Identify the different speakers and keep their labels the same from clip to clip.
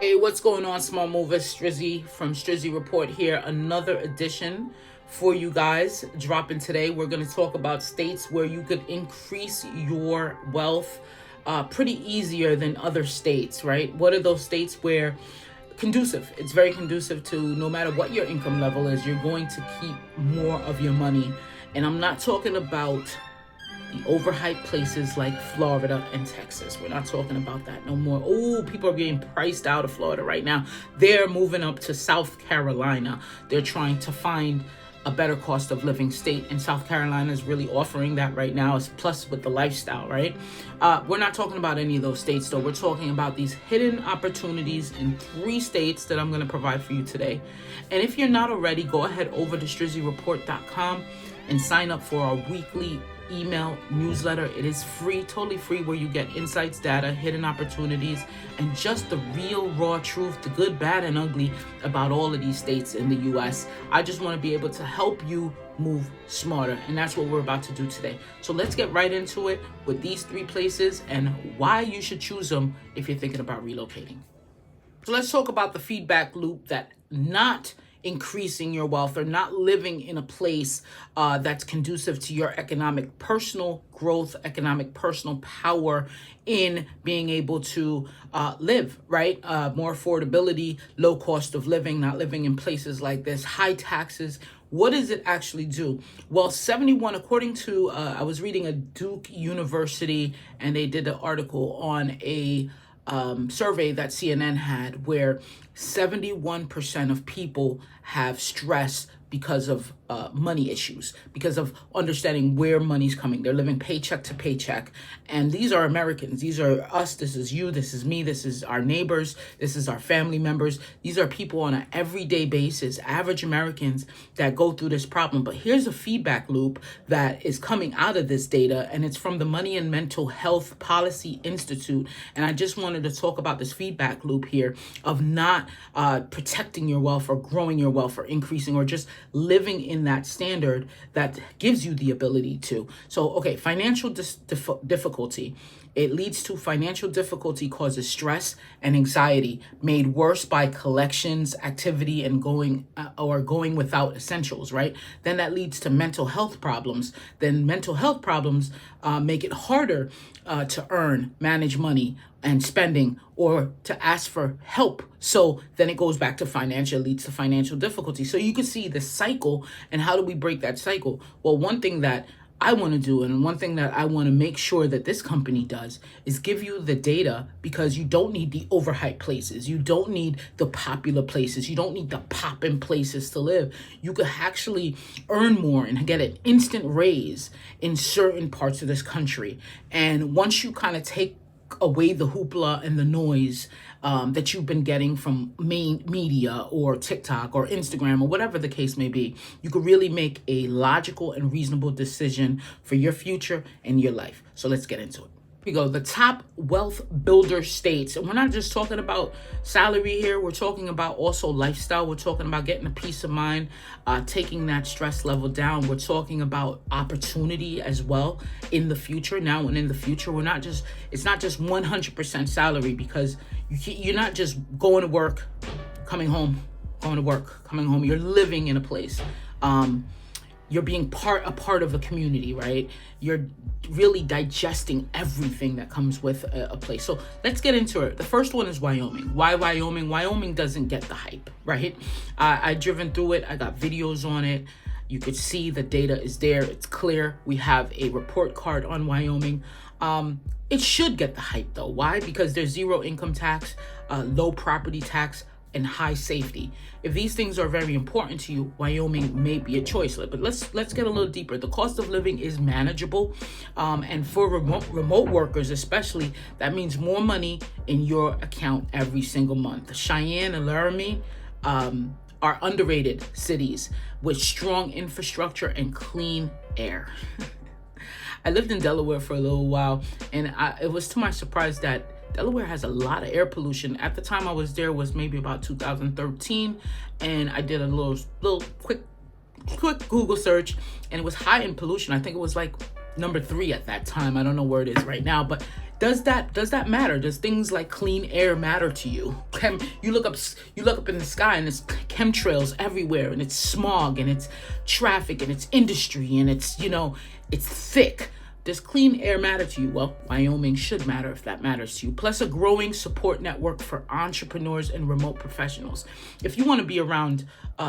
Speaker 1: Hey, what's going on, small movers? Strizzy from Strizzy Report here. Another edition for you guys dropping today. We're going to talk about states where you could increase your wealth pretty easier than other states, right? What are those states where conducive? It's very conducive to, no matter what your income level is, you're going to keep more of your money. And I'm not talking about the overhyped places like Florida and Texas. We're not talking about that no more. Oh, people are being priced out of Florida right now. They're moving up to South Carolina. They're trying to find a better cost of living state, and South Carolina is really offering that right now. It's plus with the lifestyle, right? We're not talking about any of those states though. We're talking about these hidden opportunities in 3 states that I'm going to provide for you today. And if you're not already, go ahead over to strizzyreport.com and sign up for our weekly email newsletter. It is free, totally free, where you get insights, data, hidden opportunities, and just the real raw truth, the good, bad, and ugly about all of these states in the US. I just want to be able to help you move smarter, and that's what we're about to do today. So let's get right into it with these 3 places and why you should choose them if you're thinking about relocating. So let's talk about the feedback loop that not increasing your wealth or not living in a place that's conducive to your economic personal growth, economic personal power in being able to live, right? More affordability, low cost of living, not living in places like this, high taxes. What does it actually do? Well, 71, according to, I was reading a Duke University, and they did an article on a survey that CNN had, where 71% of people have stress because of money issues, because of understanding where money's coming. They're living paycheck to paycheck. And these are Americans. These are us. This is you. This is me. This is our neighbors. This is our family members. These are people on an everyday basis, average Americans that go through this problem. But here's a feedback loop that is coming out of this data, and it's from the Money and Mental Health Policy Institute. And I just wanted to talk about this feedback loop here of not protecting your wealth or growing your wealth or increasing or just living in that standard that gives you the ability to. So, okay, financial difficulty. It leads to financial difficulty, causes stress and anxiety, made worse by collections activity and going without essentials, right? Then that leads to mental health problems. Then mental health problems make it harder to earn, manage money and spending, or to ask for help. So then it goes back to leads to financial difficulty. So you can see the cycle. And how do we break that cycle? Well, one thing that I want to do, and one thing that I want to make sure that this company does, is give you the data, because you don't need the overhyped places. You don't need the popular places. You don't need the poppin' places to live. You could actually earn more and get an instant raise in certain parts of this country. And once you kind of take away the hoopla and the noise that you've been getting from main media or TikTok or Instagram or whatever the case may be, you could really make a logical and reasonable decision for your future and your life. So let's get into it. Here we go. The top wealth builder states. And we're not just talking about salary here. We're talking about also lifestyle. We're talking about getting a peace of mind, taking that stress level down. We're talking about opportunity as well in the future, now and in the future. It's not just 100% salary, because you're not just going to work, coming home, going to work, coming home. You're living in a place. You're being a part of a community, right? You're really digesting everything that comes with a place. So let's get into it. The first one is Wyoming. Why Wyoming? Wyoming doesn't get the hype, right? I've driven through it. I got videos on it. You could see the data is there. It's clear. We have a report card on Wyoming. It should get the hype though. Why? Because there's 0 income tax, low property tax, and high safety. If these things are very important to you, Wyoming may be a choice. But let's get a little deeper. The cost of living is manageable, and for remote workers especially, that means more money in your account every single month. Cheyenne and Laramie are underrated cities with strong infrastructure and clean air. I lived in Delaware for a little while, and it was to my surprise that Delaware has a lot of air pollution. At the time I was there was maybe about 2013, and I did a little quick Google search, and it was high in pollution. I think it was like number 3 at that time. I don't know where it is right now, but Does that matter? Does things like clean air matter to you? You look up in the sky and it's chemtrails everywhere, and it's smog, and it's traffic, and it's industry, and it's thick. Does clean air matter to you? Well, Wyoming should matter if that matters to you. Plus a growing support network for entrepreneurs and remote professionals. If you want to be around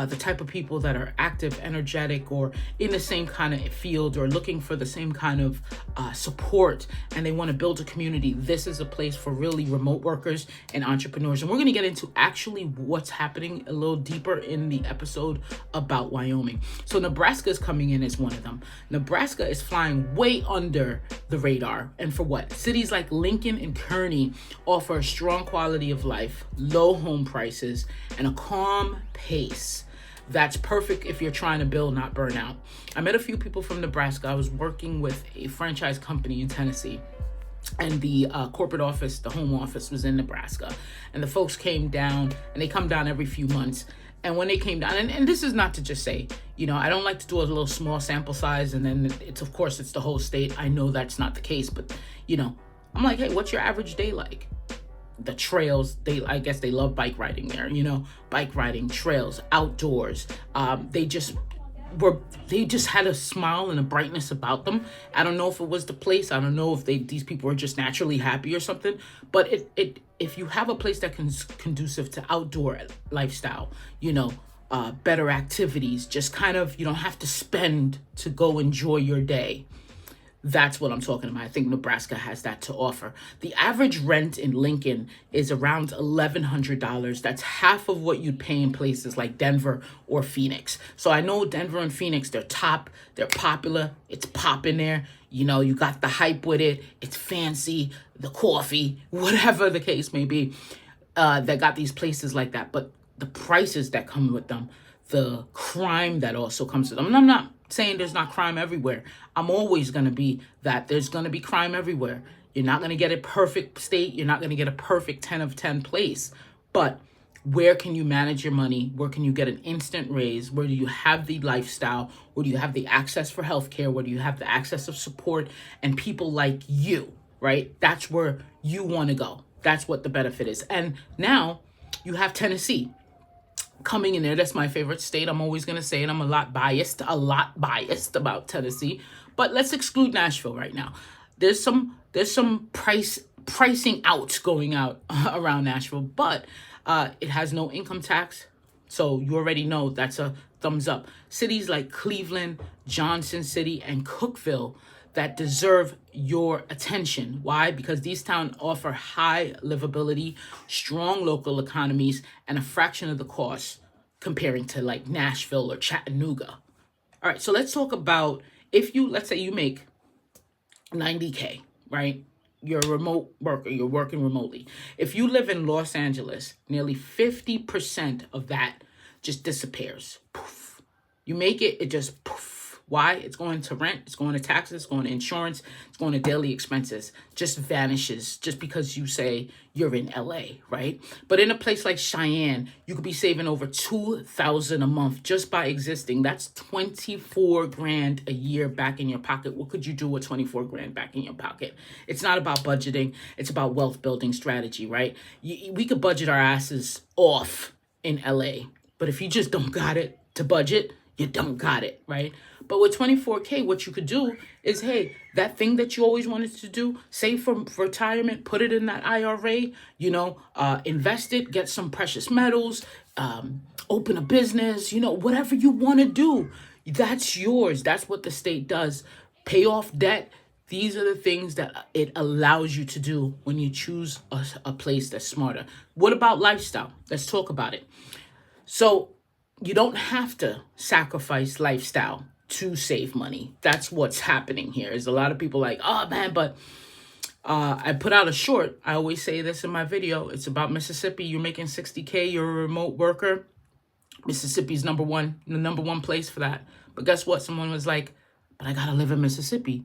Speaker 1: the type of people that are active, energetic, or in the same kind of field, or looking for the same kind of support, and they want to build a community, this is a place for really remote workers and entrepreneurs. And we're going to get into actually what's happening a little deeper in the episode about Wyoming. So Nebraska is coming in as one of them. Nebraska is flying way under the radar. And for what? Cities like Lincoln and Kearney offer a strong quality of life, low home prices, and a calm pace. That's perfect if you're trying to build, not burn out. I met a few people from Nebraska. I was working with a franchise company in Tennessee, and the corporate office, the home office, was in Nebraska. And the folks came down, and they come down every few months. And when they came down, and this is not to just say, I don't like to do a little small sample size, and then it's the whole state. I know that's not the case, but, I'm like, hey, what's your average day like? The trails, I guess they love bike riding there, bike riding, trails, outdoors. They just had a smile and a brightness about them. I don't know if it was the place. I don't know if these people are just naturally happy or something. But if you have a place that can conducive to outdoor lifestyle, better activities, just kind of, you don't have to spend to go enjoy your day. That's what I'm talking about. I think Nebraska has that to offer. The average rent in Lincoln is around $1,100. That's half of what you'd pay in places like Denver or Phoenix. So I know Denver and Phoenix, they're popular, it's popping there. You got the hype with it. It's fancy, the coffee, whatever the case may be. They got these places like that. But the prices that come with them, the crime that also comes with them. And I'm not saying there's not crime everywhere. I'm always going to be that. There's going to be crime everywhere. You're not going to get a perfect state. You're not going to get a perfect 10 of 10 place. But where can you manage your money? Where can you get an instant raise? Where do you have the lifestyle? Where do you have the access for healthcare? Where do you have the access of support and people like you, right? That's where you want to go. That's what the benefit is. And now you have Tennessee coming in there. That's my favorite state. I'm always going to say it. I'm a lot biased about Tennessee, but let's exclude Nashville right now. There's some pricing out going out around Nashville, but it has no income tax. So you already know that's a thumbs up. Cities like Cleveland, Johnson City, and Cookeville that deserve your attention. Why? Because these towns offer high livability, strong local economies, and a fraction of the cost comparing to like Nashville or Chattanooga. All right, so let's talk about let's say you make 90K, right? You're a remote worker, you're working remotely. If you live in Los Angeles, nearly 50% of that just disappears. Poof. You make it, it just poof. Why? It's going to rent, it's going to taxes, it's going to insurance, it's going to daily expenses. Just vanishes just because you say you're in LA, right? But in a place like Cheyenne, you could be saving over $2,000 a month just by existing. That's 24 grand a year back in your pocket. What could you do with 24 grand back in your pocket? It's not about budgeting. It's about wealth building strategy, right? We could budget our asses off in LA, but if you just don't got it to budget, you don't got it, right? But with 24K, what you could do is, hey, that thing that you always wanted to do, save for retirement, put it in that IRA, invest it, get some precious metals, open a business, whatever you want to do, that's yours. That's what the state does. Pay off debt. These are the things that it allows you to do when you choose a place that's smarter. What about lifestyle? Let's talk about it. So you don't have to sacrifice lifestyle to save money. That's what's happening here. Is a lot of people like, oh man, but I put out a short. I always say this in my video. It's about Mississippi. You're making 60K. You're a remote worker. Mississippi's the number one place for that. But guess what? Someone was like, but I gotta live in Mississippi.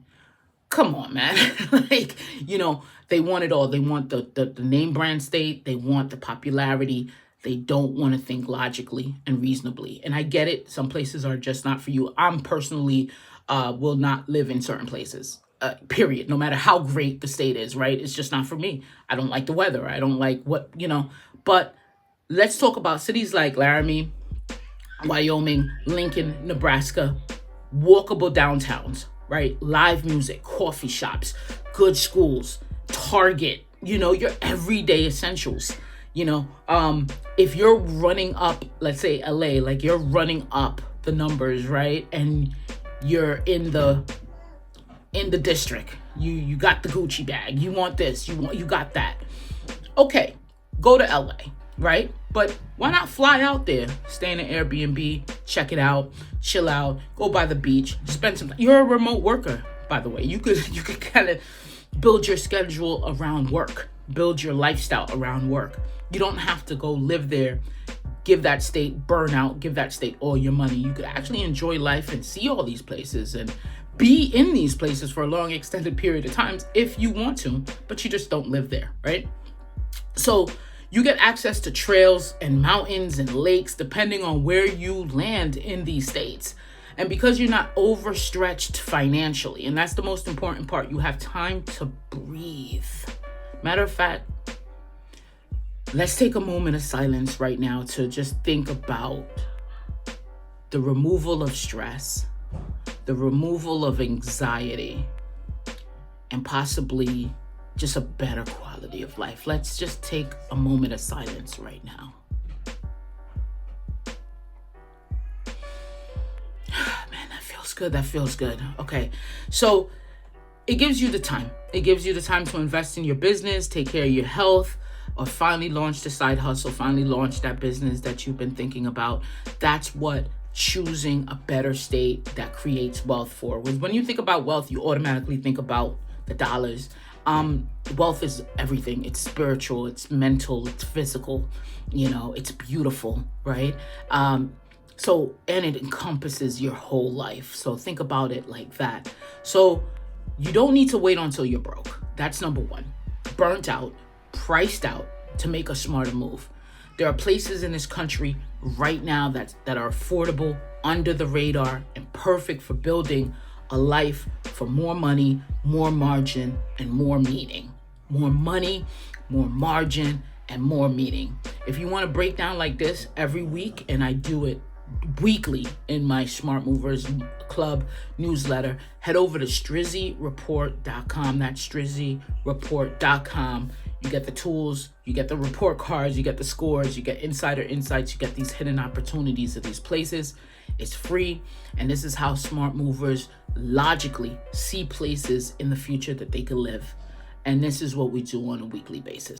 Speaker 1: Come on, man. They want it all. They want the name brand state. They want the popularity. They don't want to think logically and reasonably. And I get it. Some places are just not for you. I'm personally will not live in certain places. period. No matter how great the state is, right? It's just not for me. I don't like the weather. I don't like what, but let's talk about cities like Laramie, Wyoming, Lincoln, Nebraska, walkable downtowns, right? Live music, coffee shops, good schools, Target, your everyday essentials. If you're running up, let's say LA, like you're running up the numbers, right? And you're in the district. You got the Gucci bag. You want this, you got that. Okay, go to LA, right? But why not fly out there, stay in an Airbnb, check it out, chill out, go by the beach, spend some time. You're a remote worker, by the way. You could kind of build your schedule around work, build your lifestyle around work. You don't have to go live there, give that state burnout, give that state all your money. You could actually enjoy life and see all these places and be in these places for a long extended period of times if you want to, but you just don't live there, right? So you get access to trails and mountains and lakes depending on where you land in these states. And because you're not overstretched financially, and that's the most important part, you have time to breathe. Matter of fact, let's take a moment of silence right now to just think about the removal of stress, the removal of anxiety, and possibly just a better quality of life. Let's just take a moment of silence right now. Man, that feels good. That feels good. Okay. So it gives you the time. It gives you the time to invest in your business, take care of your health, or finally launch the side hustle, finally launch that business that you've been thinking about. That's what choosing a better state that creates wealth for. When you think about wealth, you automatically think about the dollars. Wealth is everything. It's spiritual, it's mental, it's physical, it's beautiful, right? And it encompasses your whole life. So think about it like that. So you don't need to wait until you're broke. That's number one. Burnt out, priced out to make a smarter move. There are places in this country right now that are affordable, under the radar, and perfect for building a life for more money, more margin, and more meaning. More money, more margin, and more meaning. If you want to break down like this every week, and I do it weekly in my Smart Movers Club newsletter, head over to StrizzyReport.com. That's StrizzyReport.com. You get the tools, you get the report cards, you get the scores, you get insider insights, you get these hidden opportunities of these places. It's free, and this is how smart movers logically see places in the future that they could live. And this is what we do on a weekly basis.